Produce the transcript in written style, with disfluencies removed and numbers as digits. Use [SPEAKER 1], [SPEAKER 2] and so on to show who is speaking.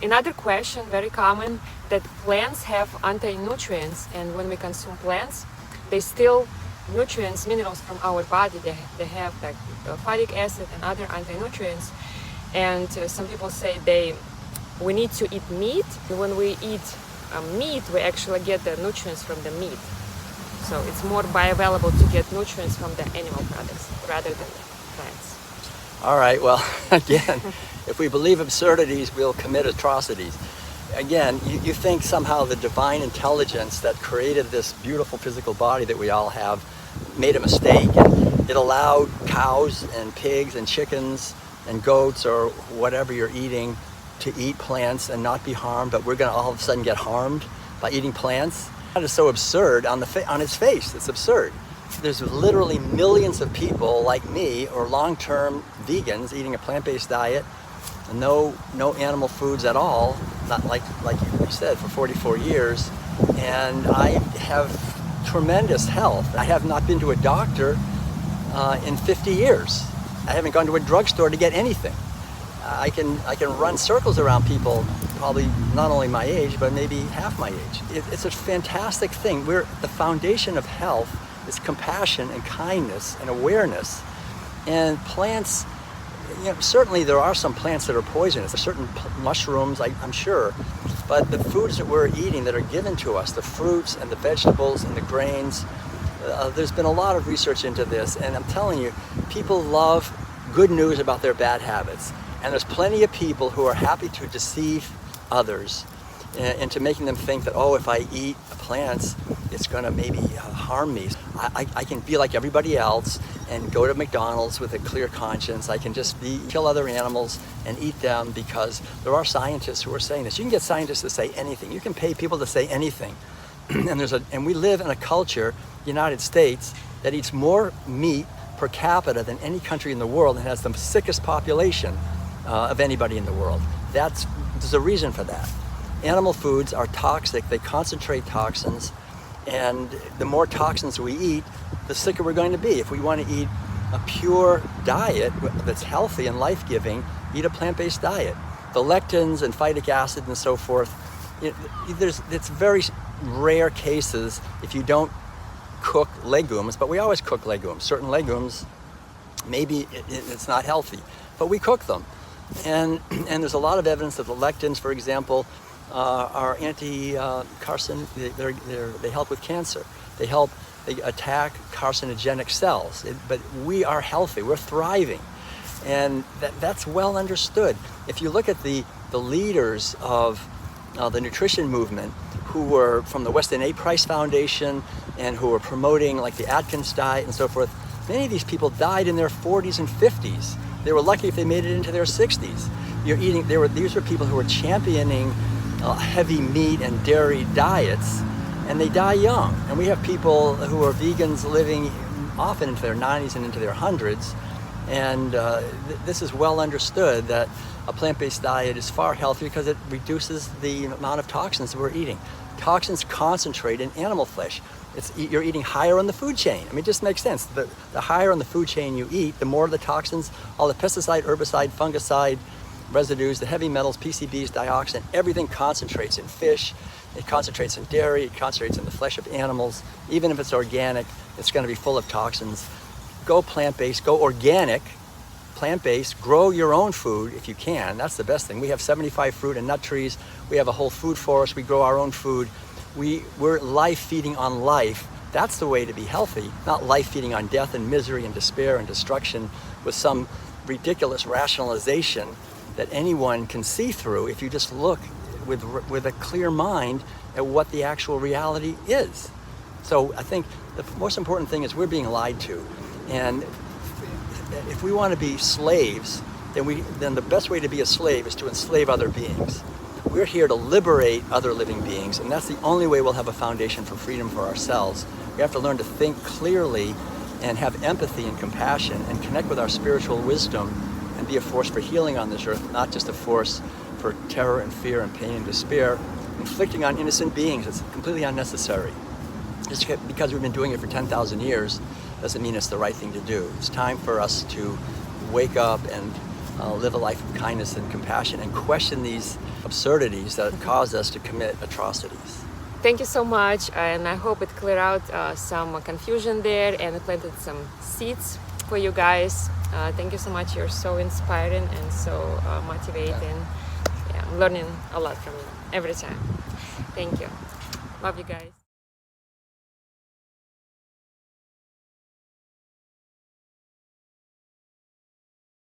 [SPEAKER 1] Another question, very common, that plants have anti-nutrients, and when we consume plants, they steal nutrients, minerals from our body. They have like phytic acid and other anti-nutrients. And some people say we need to eat meat. When we eat meat, we actually get the nutrients from the meat. So it's more bioavailable to get nutrients from the animal products rather than plants.
[SPEAKER 2] All right, well, again, if we believe absurdities, we'll commit atrocities. Again, you think somehow the divine intelligence that created this beautiful physical body that we all have made a mistake, and it allowed cows and pigs and chickens and goats or whatever you're eating to eat plants and not be harmed, but we're going to all of a sudden get harmed by eating plants. That is so absurd on its face. It's absurd. There's literally millions of people like me or long-term vegans eating a plant-based diet, no animal foods at all, not like you said, for 44 years, and I have tremendous health. I have not been to a doctor in 50 years. I haven't gone to a drugstore to get anything. I can run circles around people, probably not only my age, but maybe half my age. It's a fantastic thing. The foundation of health is compassion and kindness and awareness. And plants, certainly there are some plants that are poisonous. There's certain mushrooms, I'm sure, but the foods that we're eating that are given to us, the fruits and the vegetables and the grains, there's been a lot of research into this, and I'm telling you, people love good news about their bad habits. And there's plenty of people who are happy to deceive others into making them think that, oh, if I eat plants, it's going to maybe harm me. I can be like everybody else and go to McDonald's with a clear conscience. I can just kill other animals and eat them, because there are scientists who are saying this. You can get scientists to say anything. You can pay people to say anything. And we live in a culture, the United States, that eats more meat per capita than any country in the world and has the sickest population of anybody in the world. There's a reason for that. Animal foods are toxic. They concentrate toxins, and the more toxins we eat, the sicker we're going to be. If we want to eat a pure diet that's healthy and life-giving, eat a plant-based diet. The lectins and phytic acid and so forth, it's very rare cases if you don't cook legumes, but we always cook legumes. Certain legumes, maybe it's not healthy, but we cook them. And there's a lot of evidence that the lectins, for example, are anti-carcin. They help with cancer. They attack carcinogenic cells. But we are healthy. We're thriving, and that's well understood. If you look at the leaders of the nutrition movement, who were from the Weston A. Price Foundation and who were promoting like the Atkins diet and so forth, many of these people died in their 40s and 50s. They were lucky if they made it into their 60s. These were people who were championing heavy meat and dairy diets, and they die young. And we have people who are vegans living often into their 90s and into their 100s. And this is well understood that a plant-based diet is far healthier because it reduces the amount of toxins that we're eating. Toxins concentrate in animal flesh. You're eating higher on the food chain. I mean, it just makes sense. The higher on the food chain you eat, the more the toxins, all the pesticide, herbicide, fungicide residues, the heavy metals, PCBs, dioxin, everything concentrates in fish. It concentrates in dairy. It concentrates in the flesh of animals. Even if it's organic, it's going to be full of toxins. Go plant-based, go organic, plant-based, grow your own food if you can. That's the best thing. We have 75 fruit and nut trees. We have a whole food forest. We grow our own food. We're life feeding on life. That's the way to be healthy, not life feeding on death and misery and despair and destruction with some ridiculous rationalization that anyone can see through if you just look with a clear mind at what the actual reality is. So I think the most important thing is we're being lied to. And if we want to be slaves, then the best way to be a slave is to enslave other beings. We're here to liberate other living beings, and that's the only way we'll have a foundation for freedom for ourselves. We have to learn to think clearly and have empathy and compassion and connect with our spiritual wisdom and be a force for healing on this earth, not just a force for terror and fear and pain and despair, inflicting on innocent beings. It's completely unnecessary. Just because we've been doing it for 10,000 years doesn't mean it's the right thing to do. It's time for us to wake up and live a life of kindness and compassion and question these absurdities that cause us to commit atrocities.
[SPEAKER 1] Thank you so much, and I hope it cleared out some confusion there and it planted some seeds for you guys. Thank you so much. You're so inspiring and so motivating. Yeah, I'm learning a lot from you every time. Thank you. Love you guys.